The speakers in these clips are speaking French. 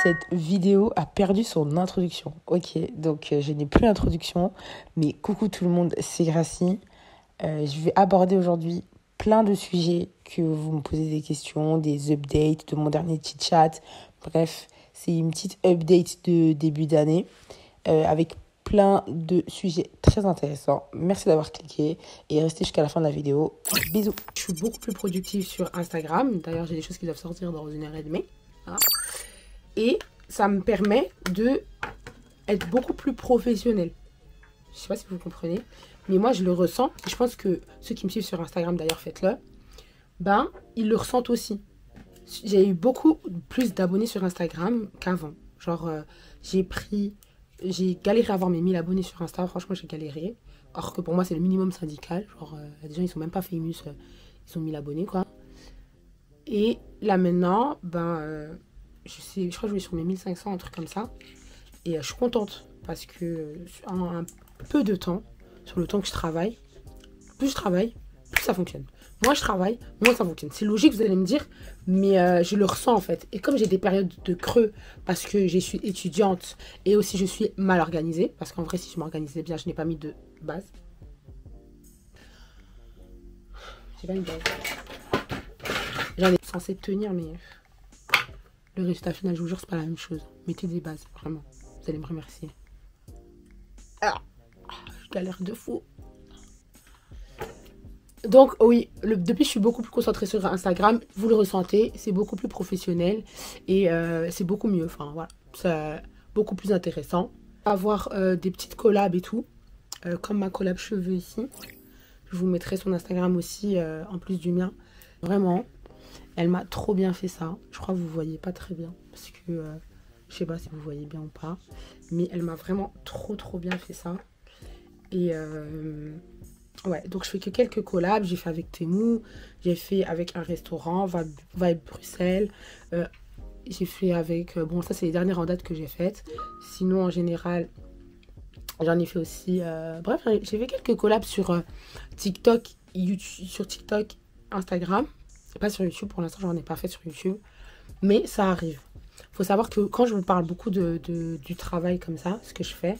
Cette vidéo a perdu son introduction. Ok, donc je n'ai plus l'introduction, mais coucou tout le monde, c'est Gracie. Je vais aborder aujourd'hui plein de sujets que vous me posez des questions, des updates de mon dernier chit-chat. Bref, c'est une petite update de début d'année avec plein de sujets très intéressants. Merci d'avoir cliqué et restez jusqu'à la fin de la vidéo. Bisous. Je suis beaucoup plus productive sur Instagram. D'ailleurs, j'ai des choses qui doivent sortir dans 1h30. Voilà. Et ça me permet de être beaucoup plus professionnelle. Je sais pas si vous comprenez, mais moi je le ressens. Et je pense que ceux qui me suivent sur Instagram, d'ailleurs faites-le, ben ils le ressentent aussi. J'ai eu beaucoup plus d'abonnés sur Instagram qu'avant. Genre j'ai galéré à avoir mes 1000 abonnés sur Insta. Franchement j'ai galéré. Alors que pour moi c'est le minimum syndical. Genre des gens ils sont même pas famous, ils ont 1000 abonnés quoi. Et là maintenant, je crois que je vais sur mes 1500, un truc comme ça. Et je suis contente parce que en un peu de temps, sur le temps que je travaille, plus je travaille, plus ça fonctionne. Moins je travaille, moins ça fonctionne. C'est logique, vous allez me dire, mais je le ressens en fait. Et comme j'ai des périodes de creux parce que je suis étudiante et aussi je suis mal organisée, parce qu'en vrai, si je m'organisais bien, je n'ai pas mis de base. J'ai pas mis de base. J'en ai censé tenir, mais le résultat final, je vous jure, c'est pas la même chose. Mettez des bases, vraiment. Vous allez me remercier. Je galère de fou. Donc, oui, depuis, je suis beaucoup plus concentrée sur Instagram. Vous le ressentez, c'est beaucoup plus professionnel. Et c'est beaucoup mieux. Enfin, voilà. C'est beaucoup plus intéressant. Avoir des petites collabs et tout. Comme ma collab cheveux ici. Je vous mettrai son Instagram aussi, en plus du mien. Vraiment. Elle m'a trop bien fait ça. Je crois que vous voyez pas très bien. Parce que je sais pas si vous voyez bien ou pas. Mais elle m'a vraiment trop bien fait ça. Et ouais, donc je fais que quelques collabs. J'ai fait avec Temu. J'ai fait avec un restaurant, Vibe Bruxelles. J'ai fait avec... bon, ça c'est les dernières en date que j'ai faites. Sinon, en général, j'en ai fait aussi... bref, j'ai fait quelques collabs sur TikTok, YouTube, sur TikTok, Instagram. Pas sur YouTube, pour l'instant j'en ai pas fait sur YouTube, mais ça arrive. Faut savoir que quand je vous parle beaucoup du travail comme ça, ce que je fais,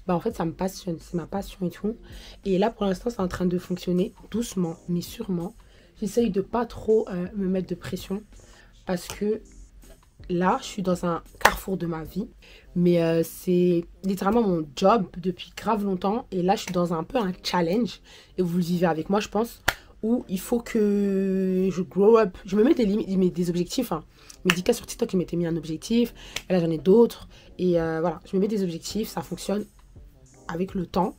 bah en fait ça me passionne, c'est ma passion et tout. Et là pour l'instant c'est en train de fonctionner doucement, mais sûrement. J'essaye de pas trop me mettre de pression, parce que là je suis dans un carrefour de ma vie, mais c'est littéralement mon job depuis grave longtemps. Et là je suis dans un peu un challenge, et vous le vivez avec moi je pense, où il faut que je grow up. Je me mets des limites, des objectifs. Hein. Medica sur TikTok, il m'était mis un objectif. Et là, j'en ai d'autres. Et voilà, je me mets des objectifs. Ça fonctionne avec le temps.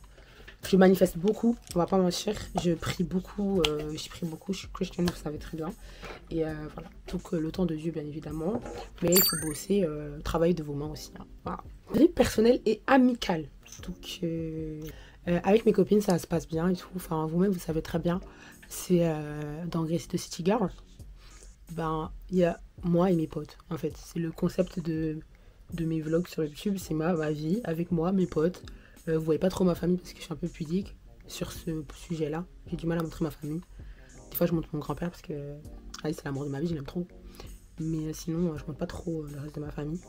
Je manifeste beaucoup, on va pas mentir. Je prie beaucoup. Je suis chrétienne, vous savez très bien. Et voilà, donc le temps de Dieu, bien évidemment. Mais il faut bosser, travailler de vos mains aussi. Hein. Voilà. Vie personnelle et amicale. Donc, avec mes copines, ça se passe bien et tout. Enfin, vous-même, vous savez très bien. C'est dans Gracie de City Girl. Ben, il y a moi et mes potes. En fait, c'est le concept de mes vlogs sur YouTube. C'est ma vie avec moi, mes potes. Vous voyez pas trop ma famille parce que je suis un peu pudique sur ce sujet-là. J'ai du mal à montrer ma famille. Des fois, je montre mon grand-père parce que c'est l'amour de ma vie, je l'aime trop. Mais sinon, je montre pas trop le reste de ma famille.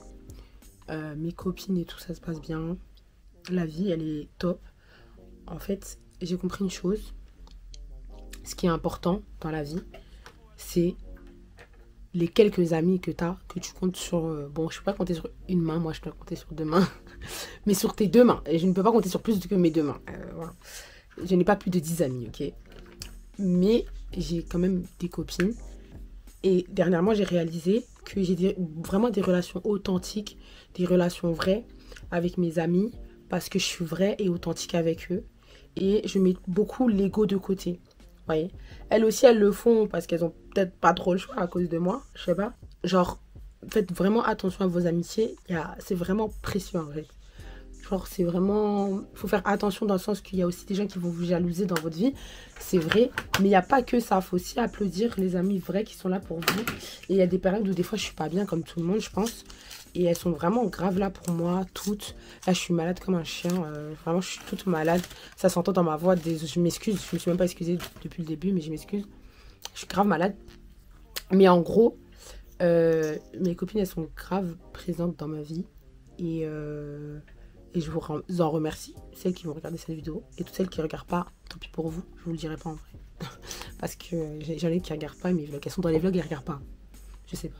Mes copines et tout, ça se passe bien. La vie, elle est top. En fait, j'ai compris une chose. Ce qui est important dans la vie, c'est les quelques amis que tu as, que tu comptes sur... bon, je ne peux pas compter sur une main, moi je dois compter sur 2 mains. Mais sur tes 2 mains. Et je ne peux pas compter sur plus que mes 2 mains. Voilà. Je n'ai pas plus de 10 amis, ok. Mais j'ai quand même des copines. Et dernièrement, j'ai réalisé que j'ai vraiment des relations authentiques, des relations vraies avec mes amis, parce que je suis vraie et authentique avec eux. Et je mets beaucoup l'ego de côté. Voyez. Elles aussi, elles le font parce qu'elles ont peut-être pas trop le choix à cause de moi. Je sais pas. Genre, faites vraiment attention à vos amitiés. C'est vraiment précieux en fait. Genre, c'est vraiment... Il faut faire attention dans le sens qu'il y a aussi des gens qui vont vous jalouser dans votre vie. C'est vrai. Mais il n'y a pas que ça. Il faut aussi applaudir les amis vrais qui sont là pour vous. Et il y a des périodes où des fois, je suis pas bien comme tout le monde, je pense. Et elles sont vraiment graves là pour moi, toutes. Là, je suis malade comme un chien. Vraiment, je suis toute malade. Ça s'entend dans ma voix. Je m'excuse. Je me suis même pas excusée depuis le début, mais je m'excuse. Je suis grave malade. Mais en gros, Mes copines, elles sont grave présentes dans ma vie. Et je vous en remercie, celles qui vont regarder cette vidéo. Et toutes celles qui ne regardent pas, tant pis pour vous, je vous le dirai pas en vrai. Parce que j'en ai qui ne regardent pas mes vlogs. Elles sont dans les vlogs et elles ne regardent pas. Je sais pas.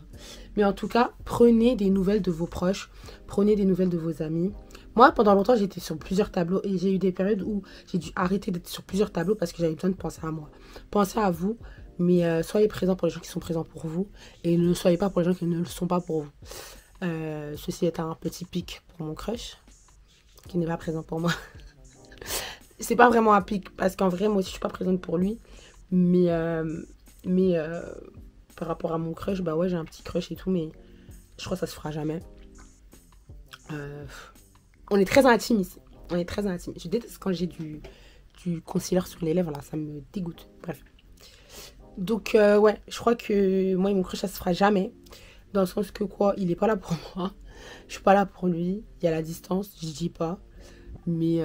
Mais en tout cas, prenez des nouvelles de vos proches. Prenez des nouvelles de vos amis. Moi, pendant longtemps, j'étais sur plusieurs tableaux. Et j'ai eu des périodes où j'ai dû arrêter d'être sur plusieurs tableaux parce que j'avais besoin de penser à moi. Pensez à vous. Mais soyez présents pour les gens qui sont présents pour vous. Et ne soyez pas pour les gens qui ne le sont pas pour vous. Ceci est un petit pic pour mon crush. Qui n'est pas présent pour moi. C'est pas vraiment un pic. Parce qu'en vrai, moi aussi, je suis pas présente pour lui. Mais par rapport à mon crush, bah ouais, j'ai un petit crush et tout. Mais je crois que ça se fera jamais. On est très intime ici. On est très intime. Je déteste quand j'ai du concealer sur les lèvres. Là, ça me dégoûte. Bref. Donc, ouais, je crois que moi et mon crush, ça se fera jamais. Dans le sens que quoi, il est pas là pour moi. Je suis pas là pour lui. Il y a la distance, je dis pas. Mais,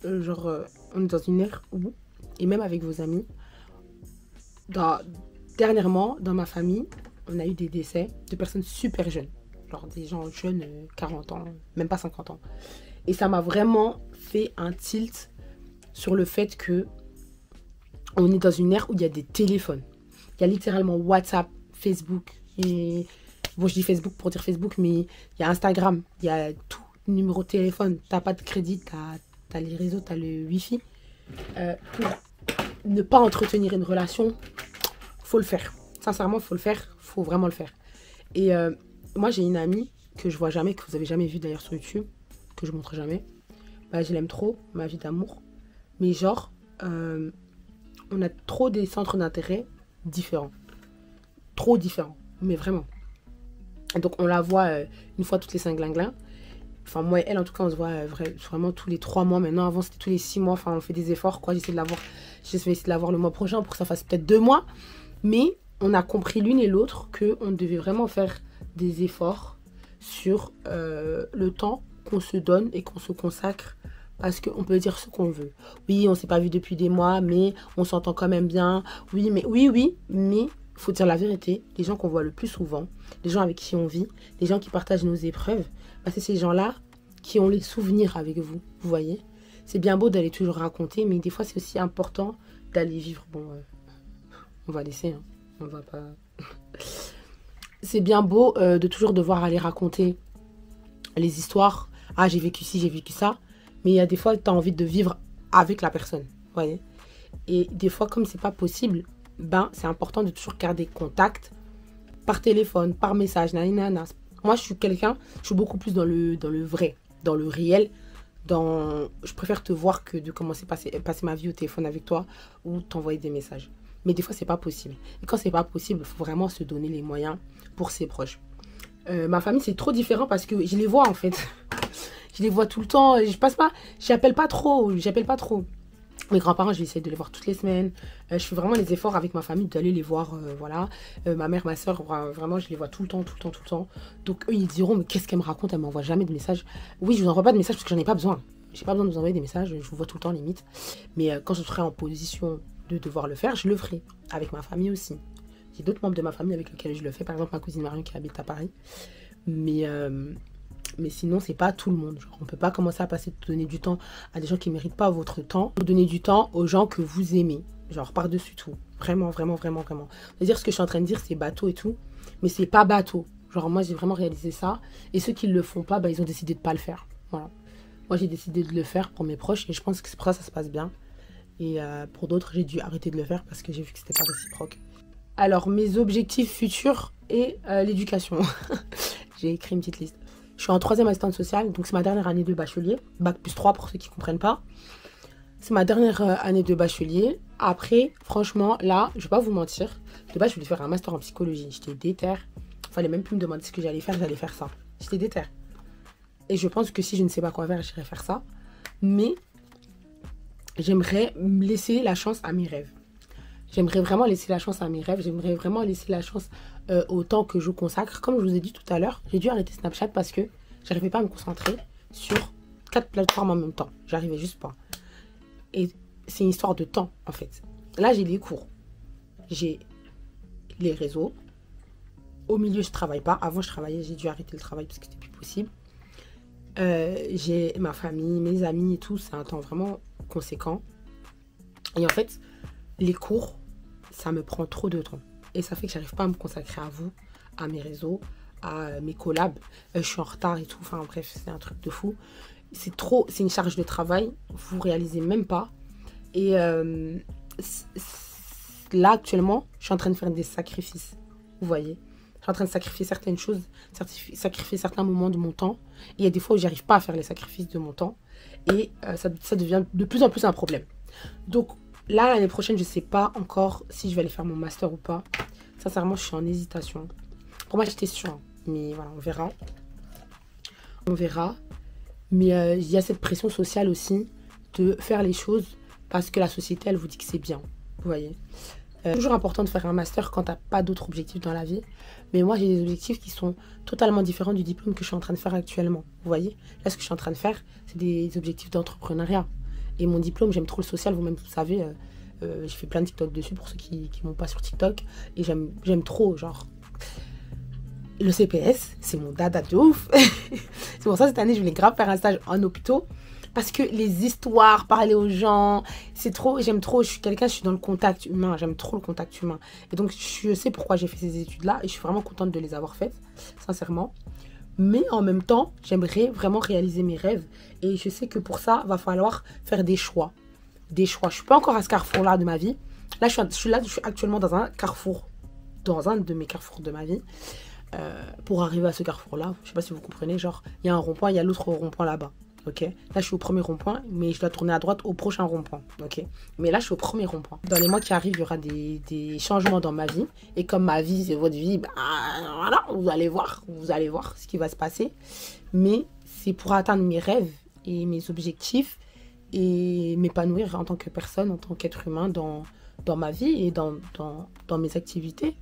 on est dans une ère où, et même avec vos amis, dernièrement, dans ma famille, on a eu des décès de personnes super jeunes. Genre des gens jeunes, 40 ans, même pas 50 ans. Et ça m'a vraiment fait un tilt sur le fait que on est dans une ère où il y a des téléphones. Il y a littéralement WhatsApp, Facebook. Et bon, je dis Facebook pour dire Facebook, mais il y a Instagram. Il y a tout, numéro de téléphone. T'as pas de crédit, t'as les réseaux, t'as le Wi-Fi. Pour ne pas entretenir une relation, faut le faire. Sincèrement, faut le faire. Faut vraiment le faire. Et moi, j'ai une amie que je vois jamais, que vous avez jamais vue d'ailleurs sur YouTube, que je montre jamais. Bah, je l'aime trop, ma vie d'amour. Mais genre, on a trop des centres d'intérêt différents. Trop différents. Mais vraiment. Et donc, on la voit une fois toutes les 5 glinglins. Enfin, moi et elle, en tout cas, on se voit vraiment tous les 3 mois. Maintenant, avant, c'était tous les 6 mois. Enfin, on fait des efforts, quoi. J'essaie de la voir le mois prochain pour que ça fasse peut-être 2 mois. Mais on a compris l'une et l'autre qu'on devait vraiment faire des efforts sur le temps qu'on se donne et qu'on se consacre. Parce qu'on peut dire ce qu'on veut. Oui, on ne s'est pas vu depuis des mois, mais on s'entend quand même bien. Oui, mais il faut dire la vérité. Les gens qu'on voit le plus souvent, les gens avec qui on vit, les gens qui partagent nos épreuves, bah, c'est ces gens-là qui ont les souvenirs avec vous. Vous voyez? C'est bien beau d'aller toujours raconter, mais des fois, c'est aussi important d'aller vivre. Bon, on va laisser, hein. On va pas... C'est bien beau de toujours devoir aller raconter les histoires. Ah, j'ai vécu ci, j'ai vécu ça. Mais il y a des fois, tu as envie de vivre avec la personne. Vous voyez? Et des fois, comme c'est pas possible, ben, c'est important de toujours garder contact par téléphone, par message, nanana. Moi, je suis beaucoup plus dans le vrai, dans le réel. Je préfère te voir que de commencer à passer ma vie au téléphone avec toi ou t'envoyer des messages. Mais des fois, c'est pas possible. Et quand c'est pas possible, il faut vraiment se donner les moyens pour ses proches. Ma famille, c'est trop différent parce que je les vois, en fait. Je les vois tout le temps. J'appelle pas trop. Mes grands-parents, je vais essayer de les voir toutes les semaines. Je fais vraiment les efforts avec ma famille d'aller les voir. Voilà. Ma mère, ma soeur, vraiment, je les vois tout le temps. Donc, eux, ils diront, mais qu'est-ce qu'elle me raconte? Elle m'envoie jamais de messages. Oui, je vous envoie pas de messages parce que j'en ai pas besoin. J'ai pas besoin de vous envoyer des messages. Je vous vois tout le temps, limite. Mais quand je serai en position de devoir le faire, je le ferai. Avec ma famille aussi. J'ai d'autres membres de ma famille avec lesquels je le fais. Par exemple, ma cousine Marion qui habite à Paris. Mais sinon, c'est pas tout le monde. Genre, on peut pas commencer à donner du temps à des gens qui méritent pas votre temps. Vous donnez du temps aux gens que vous aimez. Genre, par-dessus tout. Vraiment, vraiment, vraiment, vraiment. C'est-à-dire, ce que je suis en train de dire, c'est bateau et tout. Mais c'est pas bateau. Genre, moi, j'ai vraiment réalisé ça. Et ceux qui le font pas, bah, ils ont décidé de pas le faire. Voilà. Moi, j'ai décidé de le faire pour mes proches. Et je pense que c'est pour ça que ça se passe bien. Et pour d'autres, j'ai dû arrêter de le faire parce que j'ai vu que c'était pas réciproque. Alors, mes objectifs futurs et l'éducation. J'ai écrit une petite liste. Je suis en 3e assistante sociale, donc c'est ma dernière année de bachelier. Bac plus 3 pour ceux qui ne comprennent pas. C'est ma dernière année de bachelier. Après, franchement, là, je ne vais pas vous mentir. De base, je voulais faire un master en psychologie. J'étais déter. Il fallait même plus me demander ce que j'allais faire ça. J'étais déter. Et je pense que si je ne sais pas quoi faire, j'irai faire ça. Mais j'aimerais laisser la chance à mes rêves. J'aimerais vraiment laisser la chance à mes rêves. J'aimerais vraiment laisser la chance au temps que je consacre. Comme je vous ai dit tout à l'heure, j'ai dû arrêter Snapchat parce que j'arrivais pas à me concentrer sur 4 plateformes en même temps. J'arrivais juste pas. Et c'est une histoire de temps, en fait. Là, j'ai les cours. J'ai les réseaux. au milieu, je travaille pas. Avant, je travaillais, j'ai dû arrêter le travail parce que c'était plus possible. J'ai ma famille, mes amis et tout, c'est un temps vraiment conséquent. Et en fait, les cours, ça me prend trop de temps. Et ça fait que j'arrive pas à me consacrer à vous, à mes réseaux, à mes collabs. Je suis en retard et tout. Enfin bref, c'est un truc de fou. C'est trop, c'est une charge de travail. Vous réalisez même pas. Et là, actuellement, je suis en train de faire des sacrifices. Vous voyez? Je suis en train de sacrifier certaines choses, sacrifier certains moments de mon temps. Et il y a des fois où j'arrive pas à faire les sacrifices de mon temps. Et ça devient de plus en plus un problème. Donc là, l'année prochaine, je sais pas encore si je vais aller faire mon master ou pas. Sincèrement, je suis en hésitation. Pour moi, j'étais sûre. Mais voilà, on verra. On verra. Mais il y a cette pression sociale aussi de faire les choses parce que la société, elle vous dit que c'est bien. Vous voyez. C'est toujours important de faire un master quand tu n'as pas d'autres objectifs dans la vie. Mais moi, j'ai des objectifs qui sont totalement différents du diplôme que je suis en train de faire actuellement. Vous voyez. Là, ce que je suis en train de faire, c'est des objectifs d'entrepreneuriat. Et mon diplôme, j'aime trop le social. Vous-même, vous savez, je fais plein de TikTok dessus pour ceux qui ne m'ont pas sur TikTok. Et j'aime trop, genre... Le CPS, c'est mon dada de ouf. C'est pour ça, cette année, je voulais grave faire un stage en hôpital. Parce que les histoires, parler aux gens, c'est trop, j'aime trop. Je suis quelqu'un, je suis dans le contact humain. J'aime trop le contact humain. Et donc, je sais pourquoi j'ai fait ces études-là. Et je suis vraiment contente de les avoir faites, sincèrement. Mais en même temps, j'aimerais vraiment réaliser mes rêves. Et je sais que pour ça, il va falloir faire des choix. Des choix. Je ne suis pas encore à ce carrefour-là de ma vie. Là, je suis actuellement dans un carrefour. Dans un de mes carrefours de ma vie. Pour arriver à ce carrefour-là, je sais pas si vous comprenez, genre, il y a un rond-point, il y a l'autre rond-point là-bas, ok? Là, je suis au premier rond-point, mais je dois tourner à droite au prochain rond-point, ok? Mais là, je suis au premier rond-point. Dans les mois qui arrivent, il y aura des changements dans ma vie, et comme ma vie, c'est votre vie, bah, voilà, vous allez voir ce qui va se passer. Mais c'est pour atteindre mes rêves et mes objectifs, et m'épanouir en tant que personne, en tant qu'être humain dans ma vie et dans mes activités.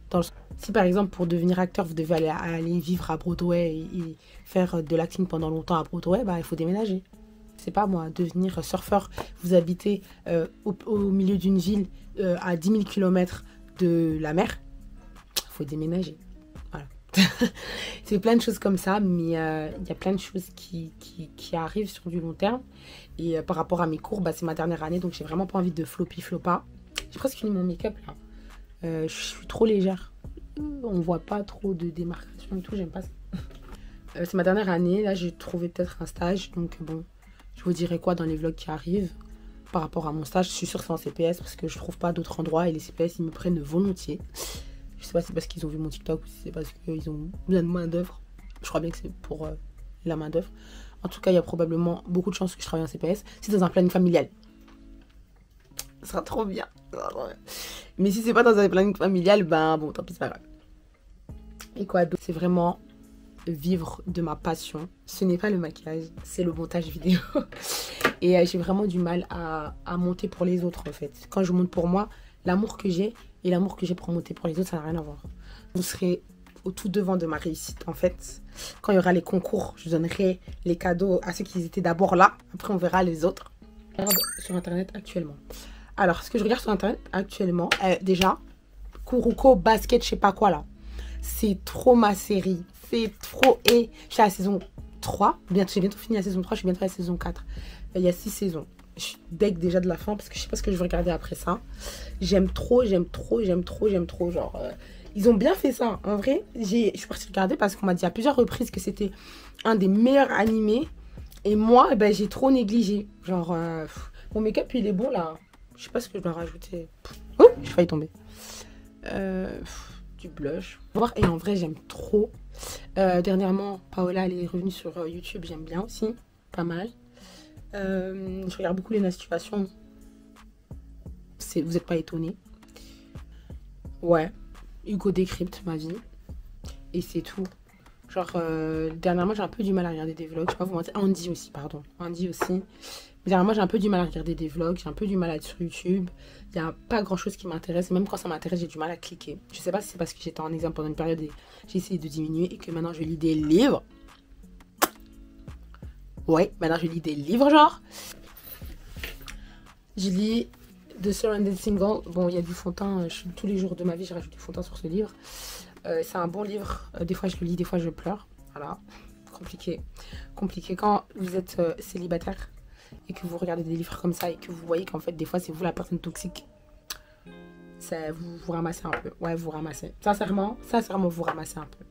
Si par exemple pour devenir acteur, vous devez aller vivre à Broadway et faire de l'acting pendant longtemps à Broadway, bah, il faut déménager. C'est pas moi, devenir surfeur, vous habitez au milieu d'une ville à 10 000 km de la mer, il faut déménager. Voilà. C'est plein de choses comme ça, mais il y a plein de choses qui arrivent sur du long terme. Et par rapport à mes cours, bah, c'est ma dernière année, donc j'ai vraiment pas envie de flopa. J'ai presque fini mon make-up là. Je suis trop légère. On voit pas trop de démarcation et tout, j'aime pas ça. C'est ma dernière année, là j'ai trouvé peut-être un stage. Donc bon, je vous dirai quoi dans les vlogs qui arrivent. Par rapport à mon stage, je suis sûre que c'est en CPS parce que je trouve pas d'autres endroits. Et les CPS, ils me prennent volontiers. Je sais pas si c'est parce qu'ils ont vu mon TikTok ou si c'est parce qu'ils ont besoin de main d'œuvre. Je crois bien que c'est pour la main d'œuvre. En tout cas, il y a probablement beaucoup de chances que je travaille en CPS. C'est dans un planning familial. Ça sera trop bien. Mais si c'est pas dans un planning familial, ben bon, tant pis, c'est pas grave. Et quoi d'autre? C'est vraiment vivre de ma passion. Ce n'est pas le maquillage, c'est le montage vidéo. Et j'ai vraiment du mal à monter pour les autres en fait. Quand je monte pour moi, l'amour que j'ai et l'amour que j'ai pour monter pour les autres, ça n'a rien à voir. Vous serez au tout devant de ma réussite en fait. Quand il y aura les concours, je donnerai les cadeaux à ceux qui étaient d'abord là. Après, on verra les autres. Je regarde sur internet actuellement. Alors, ce que je regarde sur internet actuellement, déjà, Kuroko Basket, je sais pas quoi là. C'est trop ma série. C'est trop. Et je suis à la saison 3. J'ai bientôt fini la saison 3. Je suis bientôt à la saison 4. Il y a 6 saisons. Je suis deg déjà de la fin parce que je sais pas ce que je vais regarder après ça. J'aime trop. Genre, ils ont bien fait ça. En vrai, je suis partie regarder parce qu'on m'a dit à plusieurs reprises que c'était un des meilleurs animés. Et moi, ben, j'ai trop négligé. Genre, mon make-up, il est bon là. Je sais pas ce que je dois rajouter. Oh, j'ai failli tomber. Du blush. Et en vrai, j'aime trop. Dernièrement, Paola, elle est revenue sur YouTube. J'aime bien aussi. Pas mal. Je regarde beaucoup les situations. Vous n'êtes pas étonnés. Ouais. Hugo décrypte ma vie. Et c'est tout. Genre, dernièrement, j'ai un peu du mal à regarder des vlogs. Je sais pas vous mentir. Andy aussi, pardon. Andy aussi. Dernièrement, j'ai un peu du mal à regarder des vlogs. J'ai un peu du mal à être sur YouTube. Il n'y a pas grand chose qui m'intéresse. Même quand ça m'intéresse, j'ai du mal à cliquer. Je sais pas si c'est parce que j'étais en examen pendant une période et j'ai essayé de diminuer et que maintenant je lis des livres. Ouais, maintenant je lis des livres, genre. Je lis The Surrounded Single. Bon, il y a du fond de teint. Tous les jours de ma vie, je rajoute du fond de teint sur ce livre. C'est un bon livre. Des fois, je le lis, des fois, je pleure. Voilà. Compliqué. Compliqué. Quand vous êtes célibataire et que vous regardez des livres comme ça et que vous voyez qu'en fait, des fois, c'est vous la personne toxique, vous vous ramassez un peu. Ouais, vous ramassez. Sincèrement, vous ramassez un peu.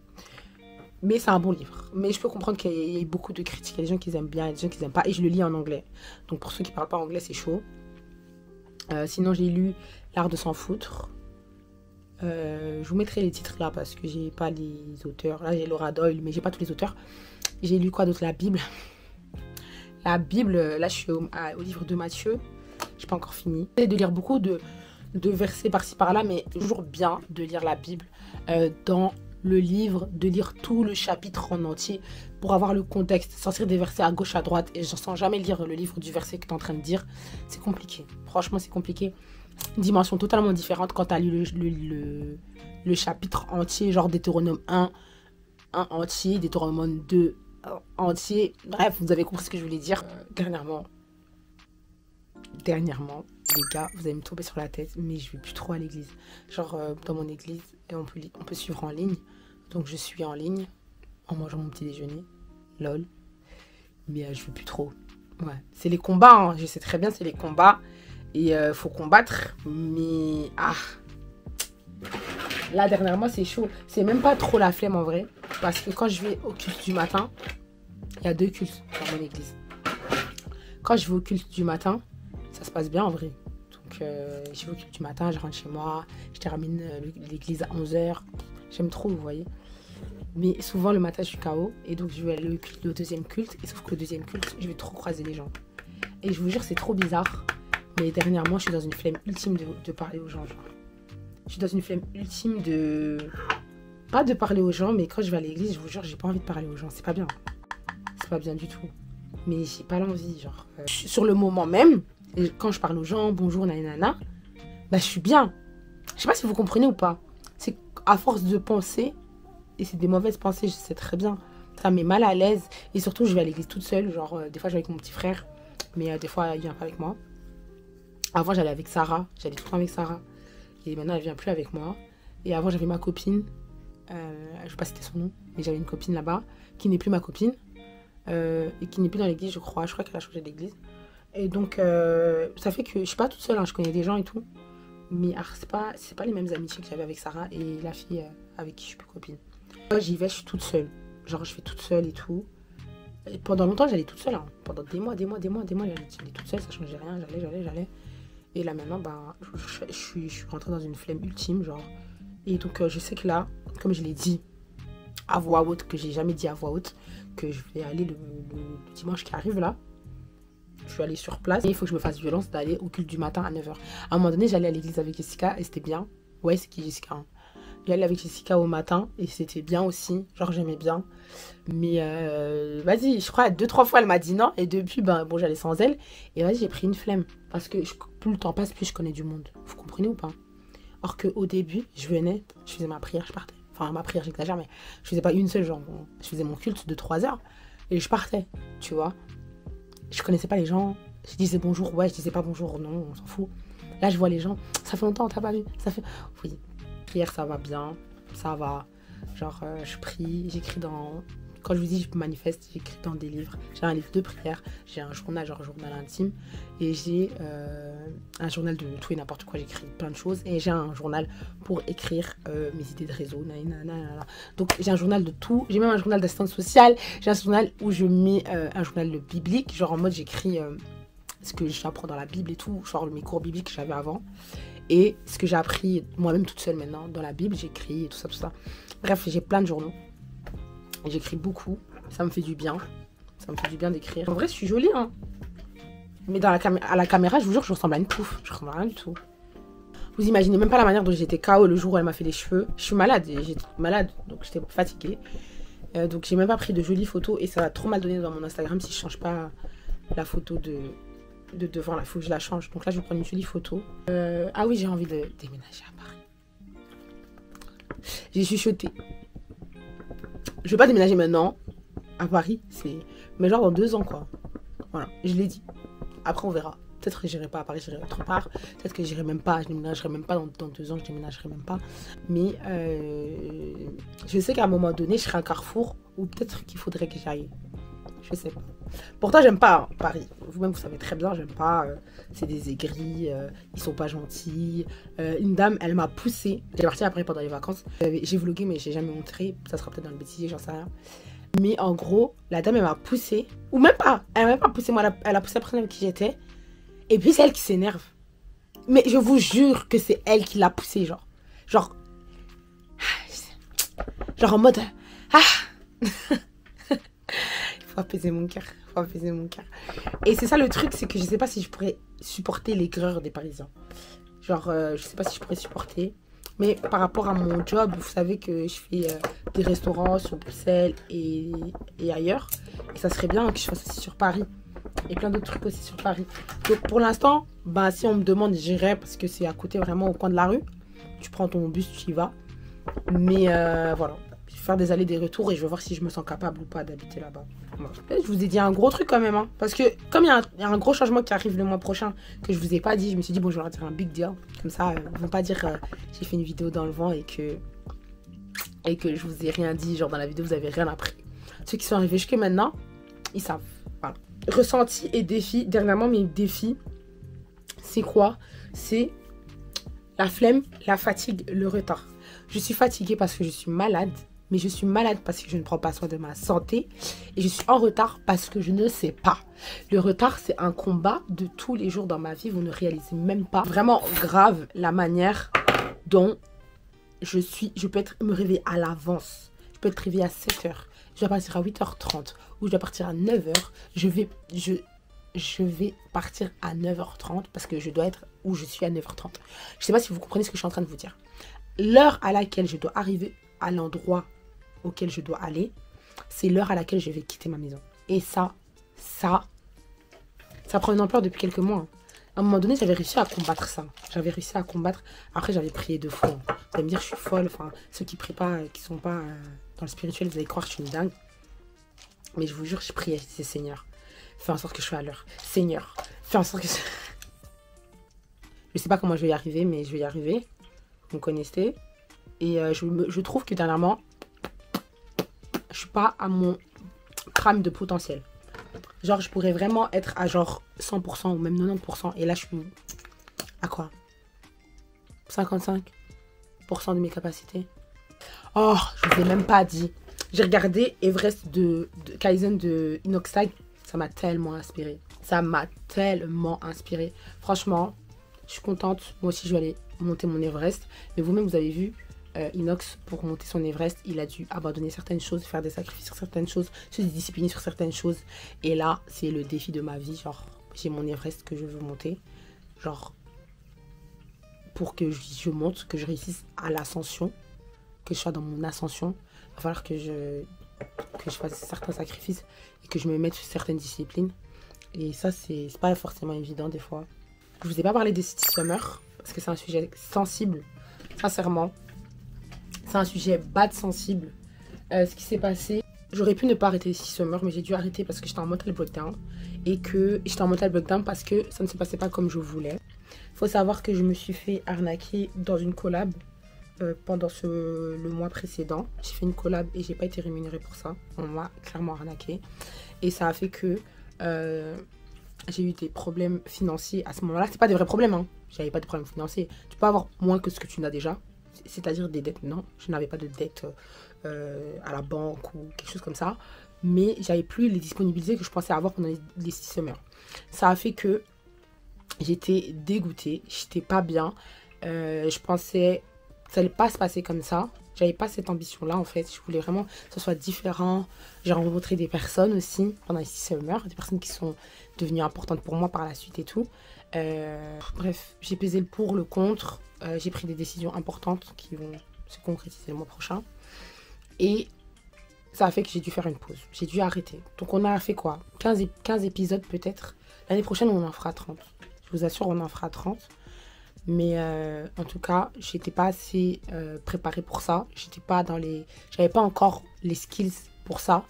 Mais c'est un bon livre. Mais je peux comprendre qu'il y ait beaucoup de critiques. Il y a des gens qui aiment bien, il y a des gens qui n'aiment pas. Et je le lis en anglais. Donc pour ceux qui ne parlent pas anglais, c'est chaud. Sinon, j'ai lu L'art de s'en foutre. Je vous mettrai les titres là parce que j'ai pas les auteurs. Là, j'ai Laura Doyle, mais j'ai pas tous les auteurs. J'ai lu quoi d'autre? La Bible. La Bible, là, je suis au livre de Matthieu. J'ai pas encore fini. J'essaie de lire beaucoup de versets par-ci par-là, mais toujours bien de lire la Bible dans le livre, de lire tout le chapitre en entier pour avoir le contexte, sortir des versets à gauche, à droite, et je sens jamais lire le livre du verset que tu es en train de dire. C'est compliqué. Franchement, c'est compliqué. Une dimension totalement différente quand tu as lu le chapitre entier, genre Deutéronome 1 entier, Deutéronome 2 entier. Bref, vous avez compris ce que je voulais dire. Dernièrement, les gars, vous allez me tomber sur la tête, mais je vais plus trop à l'église. Genre, dans mon église, on peut suivre en ligne. Donc, je suis en ligne, en mangeant mon petit déjeuner. Lol. Mais je veux plus trop. Ouais. C'est les combats, hein. Je sais très bien, c'est les combats. Et faut combattre. Mais, là, dernièrement, c'est chaud. C'est même pas trop la flemme, en vrai. Parce que quand je vais au culte du matin, il y a 2 cultes dans mon église. Quand je vais au culte du matin, ça se passe bien en vrai. Donc, je vais au culte du matin, je rentre chez moi, je termine l'église à 11h. J'aime trop, vous voyez. Mais souvent, le matin, je suis KO. Et donc, je vais aller au deuxième culte. Et sauf que le deuxième culte, je vais trop croiser les gens. Et je vous jure, c'est trop bizarre. Mais dernièrement, je suis dans une flemme ultime de parler aux gens. Genre. Je suis dans une flemme ultime de... Pas de parler aux gens, mais quand je vais à l'église, je vous jure, j'ai pas envie de parler aux gens. C'est pas bien. C'est pas bien du tout. Mais j'ai pas l'envie, genre. Sur le moment même, quand je parle aux gens, bonjour, nanana, bah je suis bien. Je sais pas si vous comprenez ou pas. C'est à force de penser, et c'est des mauvaises pensées, je sais très bien. Ça me met mal à l'aise. Et surtout, je vais à l'église toute seule. Genre, des fois, je vais avec mon petit frère. Mais des fois, il vient pas avec moi. Avant, j'allais avec Sarah. J'allais tout le temps avec Sarah. Et maintenant, elle vient plus avec moi. Et avant, j'avais ma copine. Je sais pas si c'était son nom. Mais j'avais une copine là-bas. Qui n'est plus ma copine. Et qui n'est plus dans l'église, je crois. Je crois qu'elle a changé d'église. Et donc, ça fait que je suis pas toute seule. Hein. Je connais des gens et tout. Mais c'est pas les mêmes amitiés que j'avais avec Sarah et la fille avec qui je suis plus copine. Moi, j'y vais, je suis toute seule. Genre, je vais toute seule et tout. Et pendant longtemps, j'allais toute seule. Hein. Pendant des mois, j'allais toute seule. Ça changeait rien. J'allais. Et là, maintenant, bah, je suis rentrée dans une flemme ultime, genre. Et donc, je sais que là, comme je l'ai dit à voix haute, que j'ai jamais dit à voix haute, que je vais aller le dimanche qui arrive, là. Je vais aller sur place. Et il faut que je me fasse violence d'aller au culte du matin à 9h. À un moment donné, j'allais à l'église avec Jessica et c'était bien. Ouais, c'est qui Jessica, hein. J'allais avec Jessica au matin et c'était bien aussi. Genre, j'aimais bien. Mais vas-y, je crois 2-3 fois elle m'a dit non. Et depuis, ben bon, j'allais sans elle. Et vas-y, j'ai pris une flemme. Parce que plus le temps passe, plus je connais du monde. Vous comprenez ou pas? Or qu'au début, je venais, je faisais ma prière, je partais. Enfin, ma prière, j'exagère, mais je faisais pas une seule, genre. Je faisais mon culte de 3 heures et je partais, tu vois. Je connaissais pas les gens. Je disais bonjour, ouais, je disais pas bonjour, non, on s'en fout. Là, je vois les gens. Ça fait longtemps, on t'a pas vu. Ça fait... Oui, prière, ça va bien. Ça va. Genre, je prie, j'écris dans... Quand je vous dis je manifeste, j'écris dans des livres. J'ai un livre de prière, j'ai un journal, genre journal intime. Et j'ai un journal de tout et n'importe quoi. J'écris plein de choses. Et j'ai un journal pour écrire mes idées de réseau. Nanana. Donc, j'ai un journal de tout. J'ai même un journal d'assistante sociale. J'ai un journal où je mets un journal de biblique. Genre en mode, j'écris ce que j'apprends dans la Bible et tout. Genre mes cours bibliques que j'avais avant. Et ce que j'ai appris moi-même toute seule maintenant dans la Bible, j'écris et tout ça, tout ça. Bref, j'ai plein de journaux. J'écris beaucoup. Ça me fait du bien. Ça me fait du bien d'écrire. En vrai, je suis jolie, hein. Mais à la caméra, je vous jure, je ressemble à une pouffe. Je ressemble à rien du tout. Vous imaginez même pas la manière dont j'étais KO le jour où elle m'a fait les cheveux. Je suis malade. J'étais malade, donc j'étais fatiguée. Donc j'ai même pas pris de jolies photos. Et ça va trop mal donner dans mon Instagram si je change pas la photo de devant. Là, il faut que je la change. Donc là, je vais prendre une jolie photo. Ah oui, j'ai envie de déménager à Paris. J'ai chuchoté. Je vais pas déménager maintenant à Paris. Mais genre dans 2 ans, quoi. Voilà, je l'ai dit. Après, on verra. Peut-être que j'irai pas à Paris, j'irai autre part. Peut-être que j'irai même pas, je déménagerai même pas dans 2 ans, je déménagerai même pas. Mais je sais qu'à un moment donné, je serai à Carrefour ou peut-être qu'il faudrait que j'aille. Je sais pas. Pourtant, j'aime pas hein, Paris. Vous-même, vous savez très bien, j'aime pas. C'est des aigris, ils sont pas gentils. Une dame, elle m'a poussée. J'ai parti après pendant les vacances. J'ai vlogué, mais j'ai jamais montré. Ça sera peut-être dans le bêtisier, j'en sais rien. Mais en gros, la dame, elle m'a poussée. Ou même pas. Elle m'a même pas poussée. Moi, elle a poussé la personne avec qui j'étais. Et puis, c'est elle qui s'énerve. Mais je vous jure que c'est elle qui l'a poussée, genre. Genre en mode... Ah faut apaiser mon cœur. Faut apaiser mon cœur. Et c'est ça le truc, c'est que je sais pas si je pourrais supporter l'aigreur des Parisiens. Genre, je sais pas si je pourrais supporter. Mais par rapport à mon job, vous savez que je fais des restaurants sur Bruxelles et ailleurs. Et ça serait bien que je fasse aussi sur Paris. Et plein d'autres trucs aussi sur Paris. Donc pour l'instant, bah, si on me demande, j'irai parce que c'est à côté vraiment au coin de la rue. Tu prends ton bus, tu y vas. Mais voilà. Je vais faire des allers, des retours et je vais voir si je me sens capable ou pas d'habiter là-bas. Voilà. Je vous ai dit un gros truc quand même. Hein, parce que comme il y a un gros changement qui arrive le mois prochain que je vous ai pas dit, je me suis dit bon, je vais leur dire un big deal. Comme ça, ils vont pas dire j'ai fait une vidéo dans le vent et que je vous ai rien dit. Genre dans la vidéo, vous avez rien appris. Ceux qui sont arrivés jusque maintenant, ils savent. Voilà. Ressenti et défi. Dernièrement, mes défis, c'est quoi? C'est la flemme, la fatigue, le retard. Je suis fatiguée parce que je suis malade. Mais je suis malade parce que je ne prends pas soin de ma santé. Et je suis en retard parce que je ne sais pas. Le retard, c'est un combat de tous les jours dans ma vie. Vous ne réalisez même pas. Vraiment grave la manière dont je peux me réveiller à l'avance. Je peux être réveillée à 7h. Je dois partir à 8h30. Ou je dois partir à 9h. Je vais partir à 9h30 parce que je dois être où je suis à 9h30. Je ne sais pas si vous comprenez ce que je suis en train de vous dire. L'heure à laquelle je dois arriver à l'endroit auquel je dois aller, c'est l'heure à laquelle je vais quitter ma maison. Et ça prend une ampleur depuis quelques mois. À un moment donné, j'avais réussi à combattre ça. J'avais réussi à combattre. Après, j'avais prié de fou. Vous allez me dire, je suis folle. Enfin, ceux qui prient pas, qui sont pas dans le spirituel, vous allez croire que je suis une dingue. Mais je vous jure, je priais. Je disais, Seigneur, fais en sorte que je sois à l'heure. Seigneur, fais en sorte que je sais pas comment je vais y arriver, mais je vais y arriver. Vous me connaissez. Et je trouve que dernièrement, je suis pas à mon prime de potentiel. Genre, je pourrais vraiment être à genre 100% ou même 90%. Et là, je suis à quoi? 55% de mes capacités. Oh, je vous ai même pas dit. J'ai regardé Everest de Kaizen de Inoxtag. Ça m'a tellement inspiré. Ça m'a tellement inspiré. Franchement, je suis contente. Moi aussi, je vais aller monter mon Everest. Mais vous-même, vous avez vu, Inox, pour monter son Everest, il a dû abandonner certaines choses, faire des sacrifices sur certaines choses, se discipliner sur certaines choses. Et là, c'est le défi de ma vie. Genre, j'ai mon Everest que je veux monter. Genre, pour que je monte, que je réussisse à l'ascension, que je sois dans mon ascension, il va falloir que je fasse certains sacrifices et que je me mette sur certaines disciplines. Et ça, c'est pas forcément évident des fois. Je vous ai pas parlé des City Summer parce que c'est un sujet sensible, sincèrement. C'est un sujet bad sensible. Ce qui s'est passé, j'aurais pu ne pas arrêter les City Summer, mais j'ai dû arrêter parce que j'étais en mental breakdown. Et que j'étais en mental breakdown parce que ça ne se passait pas comme je voulais. Il faut savoir que je me suis fait arnaquer dans une collab pendant le mois précédent. J'ai fait une collab et j'ai pas été rémunérée pour ça. On m'a clairement arnaqué. Et ça a fait que j'ai eu des problèmes financiers à ce moment-là. C'est pas des vrais problèmes, hein. J'avais pas de problèmes financiers. Tu peux avoir moins que ce que tu n'as déjà. C'est-à-dire des dettes. Non, je n'avais pas de dettes à la banque ou quelque chose comme ça. Mais j'avais plus les disponibilités que je pensais avoir pendant les 6 semaines. Ça a fait que j'étais dégoûtée. J'étais pas bien. Je pensais que ça allait pas se passer comme ça. J'avais pas cette ambition-là, en fait. Je voulais vraiment que ce soit différent. J'ai rencontré des personnes aussi pendant les 6 semaines. Des personnes qui sont devenues importantes pour moi par la suite et tout. Bref, j'ai pesé le pour, le contre. J'ai pris des décisions importantes qui vont se concrétiser le mois prochain. Et ça a fait que j'ai dû faire une pause. J'ai dû arrêter. Donc on a fait quoi? 15 épisodes peut-être. L'année prochaine, on en fera 30. Je vous assure, on en fera 30. Mais en tout cas, j'étais pas assez préparée pour ça. J'avais pas encore les skills pour ça.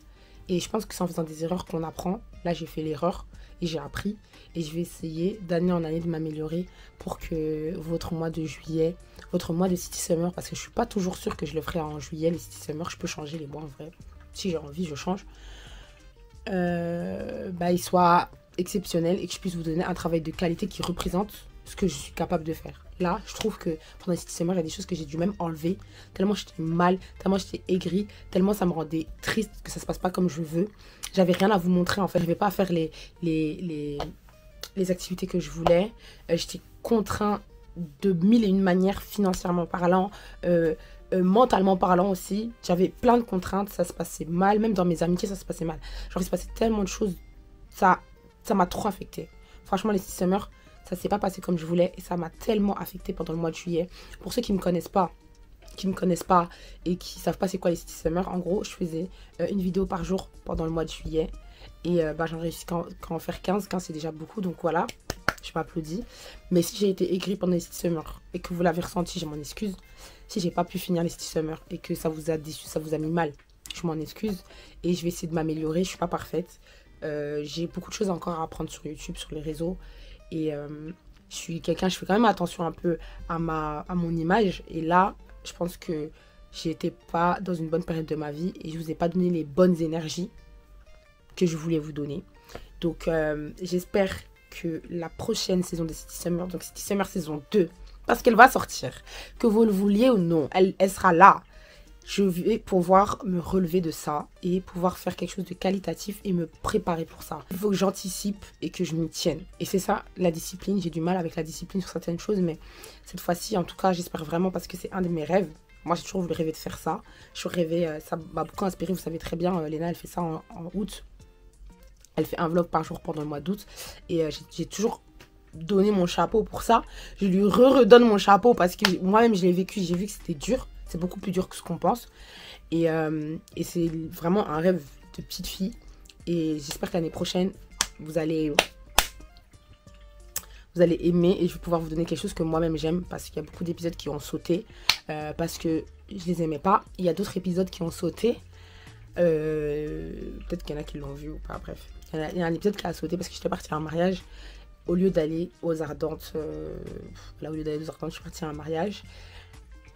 Et je pense que c'est en faisant des erreurs qu'on apprend. Là, j'ai fait l'erreur et j'ai appris. Et je vais essayer d'année en année de m'améliorer pour que votre mois de juillet, votre mois de City Summer, parce que je suis pas toujours sûre que je le ferai en juillet, les City Summer, je peux changer les mois en vrai. Si j'ai envie, je change. Il soit exceptionnel et que je puisse vous donner un travail de qualité qui représente ce que je suis capable de faire. Là, je trouve que pendant les 6 mois, il y a des choses que j'ai dû même enlever, tellement j'étais mal, tellement j'étais aigrie, tellement ça me rendait triste que ça se passe pas comme je veux. J'avais rien à vous montrer en fait, je n'arrivais pas à faire les activités que je voulais. J'étais contrainte de mille et une manières, financièrement parlant, mentalement parlant aussi. J'avais plein de contraintes, ça se passait mal, même dans mes amitiés ça se passait mal. Genre il se passait tellement de choses, ça m'a trop affecté. Franchement les 6 summers, ça s'est pas passé comme je voulais et ça m'a tellement affecté pendant le mois de juillet. Pour ceux qui me connaissent pas et qui savent pas c'est quoi les 6 summers, en gros je faisais une vidéo par jour pendant le mois de juillet et j'en réussis qu'à en faire 15 c'est déjà beaucoup, donc voilà, je m'applaudis. Mais si j'ai été aigrie pendant les 6 summers et que vous l'avez ressenti, je m'en excuse. Si j'ai pas pu finir les 6 summers et que ça vous a déçu, ça vous a mis mal, je m'en excuse et je vais essayer de m'améliorer. Je suis pas parfaite, j'ai beaucoup de choses encore à apprendre sur YouTube, sur les réseaux et je suis quelqu'un, je fais quand même attention un peu à mon image et là je pense que j'étais pas dans une bonne période de ma vie et je vous ai pas donné les bonnes énergies que je voulais vous donner. Donc j'espère que la prochaine saison de City Summer, donc City Summer saison 2, parce qu'elle va sortir, que vous le vouliez ou non, elle sera là. Je vais pouvoir me relever de ça et pouvoir faire quelque chose de qualitatif et me préparer pour ça. Il faut que j'anticipe et que je m'y tienne. Et c'est ça, la discipline. J'ai du mal avec la discipline sur certaines choses, mais cette fois-ci, en tout cas, j'espère vraiment parce que c'est un de mes rêves. Moi, j'ai toujours voulu rêver de faire ça. Je rêvais, ça m'a beaucoup inspiré. Vous savez très bien, Léna, elle fait ça en août. Elle fait un vlog par jour pendant le mois d'août. Et j'ai toujours donné mon chapeau pour ça. Je lui redonne mon chapeau parce que moi-même, je l'ai vécu. J'ai vu que c'était dur. C'est beaucoup plus dur que ce qu'on pense. Et c'est vraiment un rêve de petite fille. Et j'espère que l'année prochaine, vous allez aimer. Et je vais pouvoir vous donner quelque chose que moi-même j'aime. Parce qu'il y a beaucoup d'épisodes qui ont sauté. Parce que je les aimais pas. Il y a d'autres épisodes qui ont sauté. Peut-être qu'il y en a qui l'ont vu ou pas. Bref. Il y a un épisode qui a sauté parce que j'étais partie à un mariage. Au lieu d'aller aux Ardentes. Au lieu d'aller aux Ardentes, je suis partie à un mariage.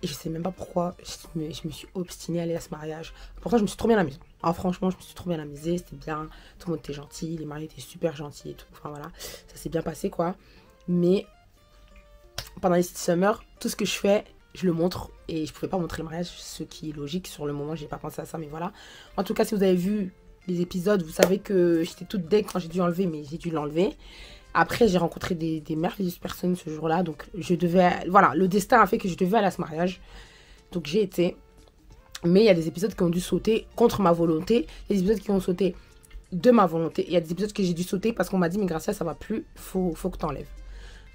Et je sais même pas pourquoi je me suis obstinée à aller à ce mariage. Pourtant, je me suis trop bien amusée. Ah, franchement, je me suis trop bien amusée. C'était bien. Tout le monde était gentil. Les mariés étaient super gentils et tout. Enfin, voilà. Ça s'est bien passé, quoi. Mais pendant les City Summer, tout ce que je fais, je le montre. Et je pouvais pas montrer le mariage, ce qui est logique. Sur le moment, j'ai pas pensé à ça, mais voilà. En tout cas, si vous avez vu les épisodes, vous savez que j'étais toute deg quand j'ai dû enlever, mais j'ai dû l'enlever. Après, j'ai rencontré des merveilleuses personnes ce jour-là. Donc, je devais... Voilà, le destin a fait que je devais aller à ce mariage. Donc, j'ai été. Mais il y a des épisodes qui ont dû sauter contre ma volonté. Il y a des épisodes qui ont sauté de ma volonté. Il y a des épisodes que j'ai dû sauter parce qu'on m'a dit, mais Gracia, ça va plus. Faut que tu enlèves.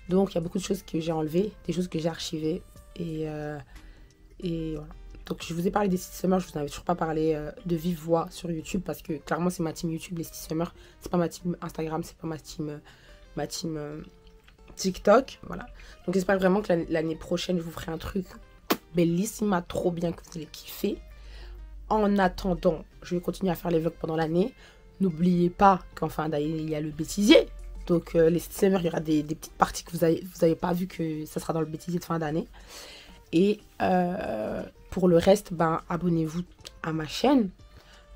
Donc, il y a beaucoup de choses que j'ai enlevées. Des choses que j'ai archivées. Et voilà. Donc, je vous ai parlé des City Summer. Je vous en avais toujours pas parlé de vive voix sur YouTube. Parce que, clairement, c'est ma team YouTube, les City Summer. C'est pas ma team Instagram. C'est pas ma team... TikTok, voilà. Donc j'espère vraiment que l'année prochaine je vous ferai un truc bellissima, trop bien, que vous allez kiffer. En attendant, je vais continuer à faire les vlogs pendant l'année. N'oubliez pas qu'en fin d'année il y a le bêtisier. Donc les Summer, il y aura des petites parties que vous avez pas vu, que ça sera dans le bêtisier de fin d'année. Et pour le reste, abonnez-vous à ma chaîne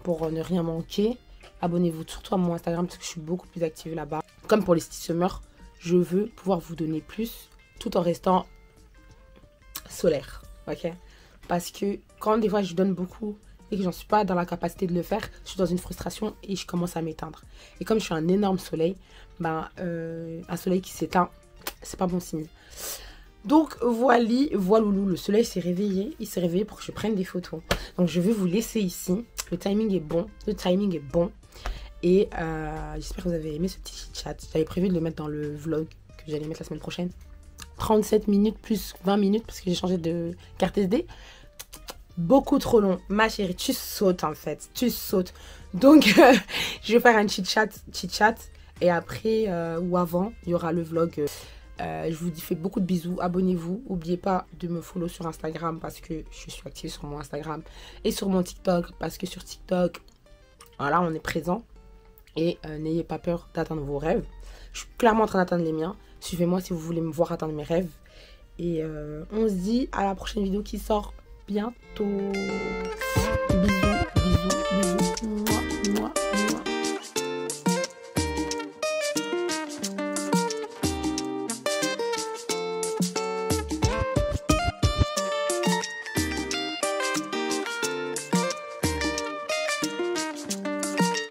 pour ne rien manquer. Abonnez-vous surtout à mon Instagram parce que je suis beaucoup plus active là-bas. Comme pour les City Summer, je veux pouvoir vous donner plus tout en restant solaire. Ok? Parce que quand des fois je donne beaucoup et que j'en suis pas dans la capacité de le faire, je suis dans une frustration et je commence à m'éteindre. Et comme je suis un énorme soleil, un soleil qui s'éteint, c'est pas bon signe. Donc voiloulou, le soleil s'est réveillé. Il s'est réveillé pour que je prenne des photos. Donc je vais vous laisser ici. Le timing est bon. Et j'espère que vous avez aimé ce petit chat. J'avais prévu de le mettre dans le vlog que j'allais mettre la semaine prochaine. 37 minutes plus 20 minutes parce que j'ai changé de carte SD. Beaucoup trop long. Ma chérie, tu sautes en fait. Tu sautes. Donc, je vais faire un chit-chat. Et après ou avant, il y aura le vlog. Je vous fais beaucoup de bisous. Abonnez-vous. N'oubliez pas de me follow sur Instagram parce que je suis active sur mon Instagram. Et sur mon TikTok parce que sur TikTok... Voilà, on est présent. Et n'ayez pas peur d'atteindre vos rêves. Je suis clairement en train d'atteindre les miens. Suivez-moi si vous voulez me voir atteindre mes rêves. Et on se dit à la prochaine vidéo qui sort bientôt.